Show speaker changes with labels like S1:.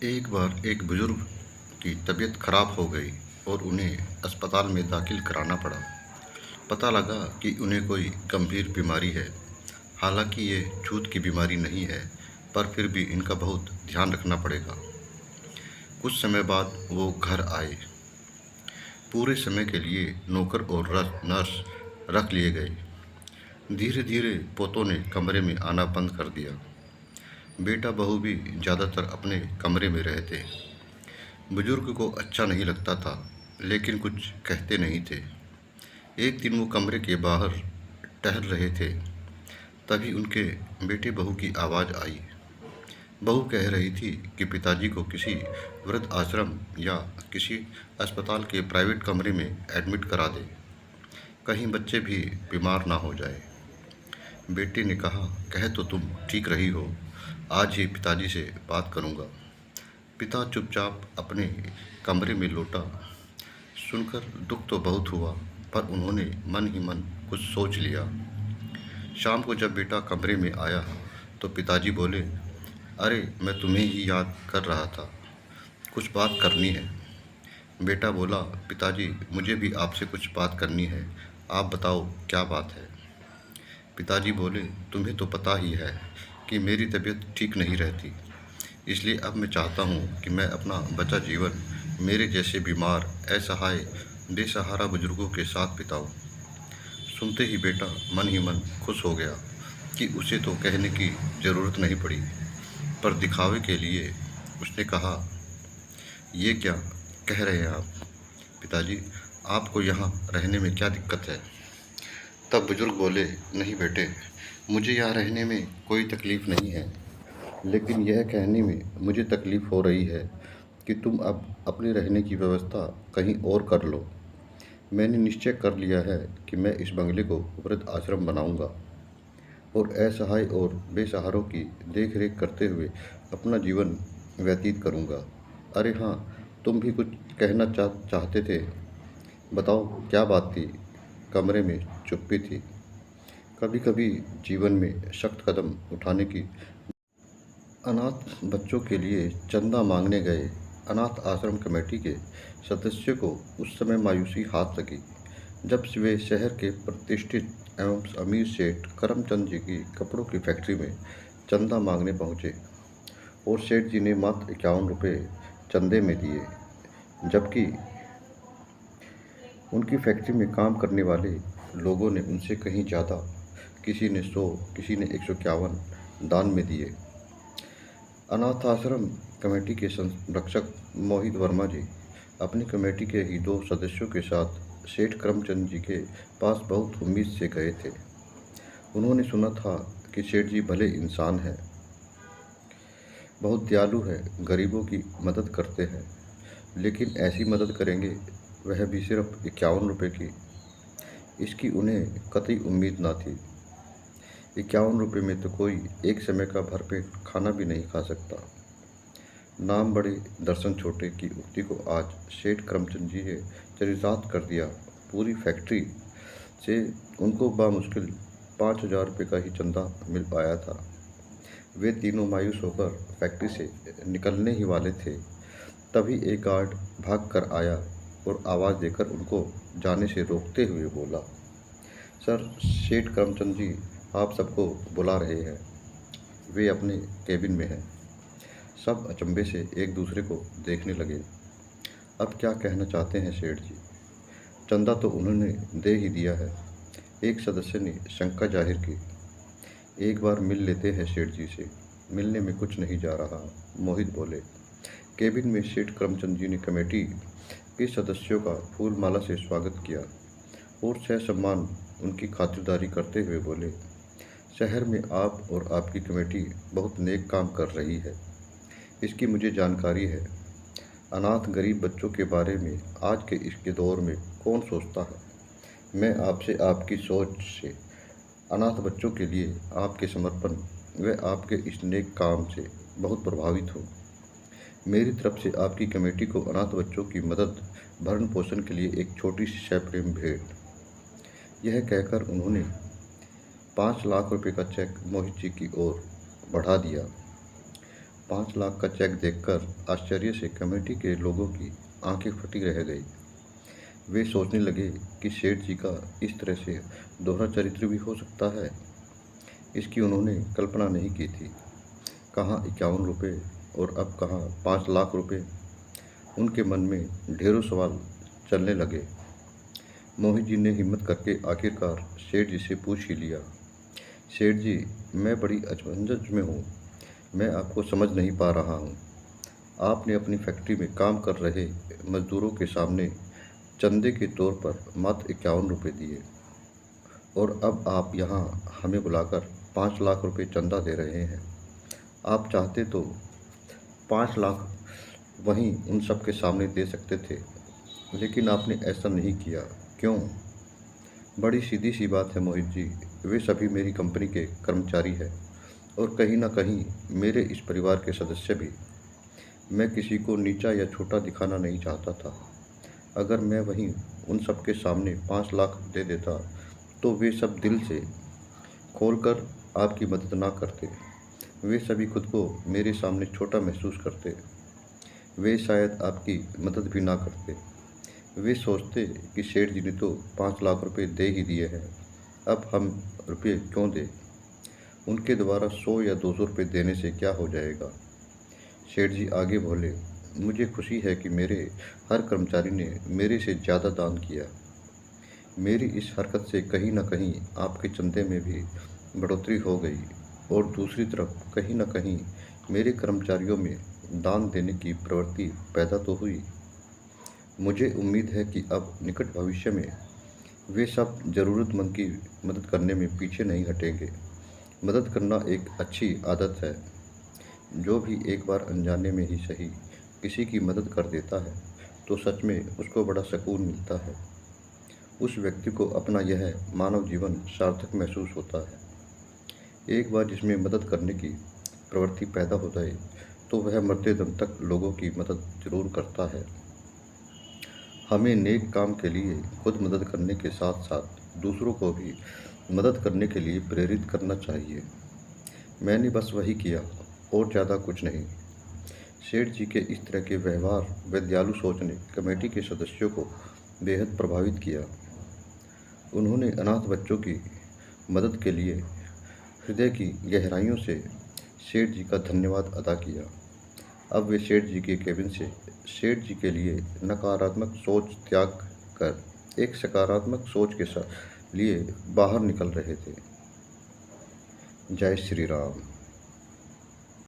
S1: एक बार एक बुजुर्ग की तबीयत खराब हो गई और उन्हें अस्पताल में दाखिल कराना पड़ा। पता लगा कि उन्हें कोई गंभीर बीमारी है। हालांकि ये छूत की बीमारी नहीं है, पर फिर भी इनका बहुत ध्यान रखना पड़ेगा। कुछ समय बाद वो घर आए। पूरे समय के लिए नौकर और नर्स रख लिए गए। धीरे धीरे पोतों ने कमरे में आना बंद कर दिया। बेटा बहू भी ज़्यादातर अपने कमरे में रहते। बुजुर्ग को अच्छा नहीं लगता था, लेकिन कुछ कहते नहीं थे। एक दिन वो कमरे के बाहर टहल रहे थे, तभी उनके बेटे बहू की आवाज़ आई। बहू कह रही थी कि पिताजी को किसी वृद्ध आश्रम या किसी अस्पताल के प्राइवेट कमरे में एडमिट करा दे, कहीं बच्चे भी बीमार ना हो जाए। बेटे ने कहा, कह तो तुम ठीक रही हो, आज ही पिताजी से बात करूँगा। पिता चुपचाप अपने कमरे में लौटा। सुनकर दुख तो बहुत हुआ, पर उन्होंने मन ही मन कुछ सोच लिया। शाम को जब बेटा कमरे में आया तो पिताजी बोले, अरे मैं तुम्हें ही याद कर रहा था, कुछ बात करनी है। बेटा बोला, पिताजी मुझे भी आपसे कुछ बात करनी है, आप बताओ क्या बात है। पिताजी बोले, तुम्हें तो पता ही है कि मेरी तबीयत ठीक नहीं रहती, इसलिए अब मैं चाहता हूँ कि मैं अपना बचा जीवन मेरे जैसे बीमार, असहाय, बेसहारा बुजुर्गों के साथ बिताऊँ। सुनते ही बेटा मन ही मन खुश हो गया कि उसे तो कहने की ज़रूरत नहीं पड़ी, पर दिखावे के लिए उसने कहा, ये क्या कह रहे हैं आप पिताजी, आपको यहाँ रहने में क्या दिक्कत है। तब बुजुर्ग बोले, नहीं बेटे, मुझे यहाँ रहने में कोई तकलीफ़ नहीं है, लेकिन यह कहने में मुझे तकलीफ़ हो रही है कि तुम अब अपने रहने की व्यवस्था कहीं और कर लो। मैंने निश्चय कर लिया है कि मैं इस बंगले को वृद्ध आश्रम बनाऊंगा और असहाय और बेसहारों की देख रेख करते हुए अपना जीवन व्यतीत करूंगा। अरे हाँ, तुम भी कुछ कहना चाहते थे, बताओ क्या बात थी। कमरे में चुप्पी थी। कभी कभी जीवन में सख्त कदम उठाने की। अनाथ बच्चों के लिए चंदा मांगने गए अनाथ आश्रम कमेटी के सदस्यों को उस समय मायूसी हाथ लगी, जब वे शहर के प्रतिष्ठित एवं अमीर सेठ करमचंद जी की कपड़ों की फैक्ट्री में चंदा मांगने पहुंचे और सेठ जी ने मात्र 51 रुपये चंदे में दिए, जबकि उनकी फैक्ट्री में काम करने वाले लोगों ने उनसे कहीं ज़्यादा, किसी ने 100, किसी ने 151 दान में दिए। अनाथ आश्रम कमेटी के संरक्षक मोहित वर्मा जी अपनी कमेटी के ही 2 सदस्यों के साथ सेठ करमचंद जी के पास बहुत उम्मीद से गए थे। उन्होंने सुना था कि सेठ जी भले इंसान हैं, बहुत दयालु है, गरीबों की मदद करते हैं, लेकिन ऐसी मदद करेंगे वह भी सिर्फ 51 रुपये की। इसकी उन्हें कतई उम्मीद ना थी। 51 रुपये में तो कोई एक समय का भरपेट खाना भी नहीं खा सकता। नाम बड़े दर्शन छोटे की उक्ति को आज सेठ करमचंद जी ने चरितार्थ कर दिया। पूरी फैक्ट्री से उनको बामुश्किल 5,000 रुपये का ही चंदा मिल पाया था। वे तीनों मायूस होकर फैक्ट्री से निकलने ही वाले थे, तभी एक गार्ड भाग कर आया और आवाज़ देकर उनको जाने से रोकते हुए बोला, सर, सेठ करमचंद जी आप सबको बुला रहे हैं, वे अपने केबिन में हैं। सब अचंभे से एक दूसरे को देखने लगे। अब क्या कहना चाहते हैं सेठ जी, चंदा तो उन्होंने दे ही दिया है। एक सदस्य ने शंका जाहिर की। एक बार मिल लेते हैं सेठ जी से, मिलने में कुछ नहीं जा रहा, मोहित बोले। केबिन में सेठ करमचंद जी ने कमेटी के सदस्यों का फूल माला से स्वागत किया और सम्मान उनकी खातिरदारी करते हुए बोले, शहर में आप और आपकी कमेटी बहुत नेक काम कर रही है, इसकी मुझे जानकारी है। अनाथ गरीब बच्चों के बारे में आज के इसके दौर में कौन सोचता है। मैं आपसे, आपकी सोच से, अनाथ बच्चों के लिए आपके समर्पण व आपके इस नेक काम से बहुत प्रभावित हूँ। मेरी तरफ से आपकी कमेटी को अनाथ बच्चों की मदद भरण पोषण के लिए एक छोटी सी सप्रेम भेंट। यह कहकर उन्होंने 5 लाख रुपए का चेक मोहित जी की ओर बढ़ा दिया। 5 लाख का चेक देखकर आश्चर्य से कमेटी के लोगों की आंखें फटी रह गई। वे सोचने लगे कि सेठ जी का इस तरह से दोहरा चरित्र भी हो सकता है। इसकी उन्होंने कल्पना नहीं की थी। कहाँ 51 रुपये और अब कहाँ 5 लाख रुपये। उनके मन में ढेरों सवाल चलने लगे। मोहित जी ने हिम्मत करके आखिरकार सेठ जी से पूछ ही लिया, सेठ जी, मैं बड़ी अचंभन में हूँ। मैं आपको समझ नहीं पा रहा हूँ। आपने अपनी फैक्ट्री में काम कर रहे मजदूरों के सामने चंदे के तौर पर मात्र 51 रुपये दिए और अब आप यहाँ हमें बुलाकर 5 लाख रुपये चंदा दे रहे हैं। आप चाहते तो 5 लाख वहीं उन सब के सामने दे सकते थे, लेकिन आपने ऐसा नहीं किया। क्यों? बड़ी सीधी सी बात है मोहित जी, वे सभी मेरी कंपनी के कर्मचारी हैं और कहीं ना कहीं मेरे इस परिवार के सदस्य भी। मैं किसी को नीचा या छोटा दिखाना नहीं चाहता था। अगर मैं वहीं उन सब के सामने 5 लाख दे देता तो वे सब दिल से खोलकर आपकी मदद ना करते। वे सभी खुद को मेरे सामने छोटा महसूस करते। वे शायद आपकी मदद भी ना करते। वे सोचते कि सेठ जी ने तो 5 लाख रुपए दे ही दिए हैं, अब हम रुपये क्यों दें। उनके द्वारा 100 या 200 रुपये देने से क्या हो जाएगा। सेठ जी आगे बोले, मुझे खुशी है कि मेरे हर कर्मचारी ने मेरे से ज़्यादा दान किया। मेरी इस हरकत से कहीं ना कहीं आपके चंदे में भी बढ़ोतरी हो गई और दूसरी तरफ कहीं ना कहीं मेरे कर्मचारियों में दान देने की प्रवृत्ति पैदा तो हुई। मुझे उम्मीद है कि अब निकट भविष्य में वे सब ज़रूरतमंद की मदद करने में पीछे नहीं हटेंगे। मदद करना एक अच्छी आदत है। जो भी एक बार अनजाने में ही सही किसी की मदद कर देता है तो सच में उसको बड़ा सुकून मिलता है। उस व्यक्ति को अपना यह मानव जीवन सार्थक महसूस होता है। एक बार जिसमें मदद करने की प्रवृत्ति पैदा हो जाए तो वह मरते दम तक लोगों की मदद जरूर करता है। हमें नेक काम के लिए खुद मदद करने के साथ साथ दूसरों को भी मदद करने के लिए प्रेरित करना चाहिए। मैंने बस वही किया और ज़्यादा कुछ नहीं। सेठ जी के इस तरह के व्यवहार व दयालु सोच ने कमेटी के सदस्यों को बेहद प्रभावित किया। उन्होंने अनाथ बच्चों की मदद के लिए हृदय की गहराइयों से सेठ जी का धन्यवाद अदा किया। अब वे सेठ जी के केबिन से सेठ जी के लिए नकारात्मक सोच त्याग कर एक सकारात्मक सोच के साथ लिए बाहर निकल रहे थे। जय श्री राम।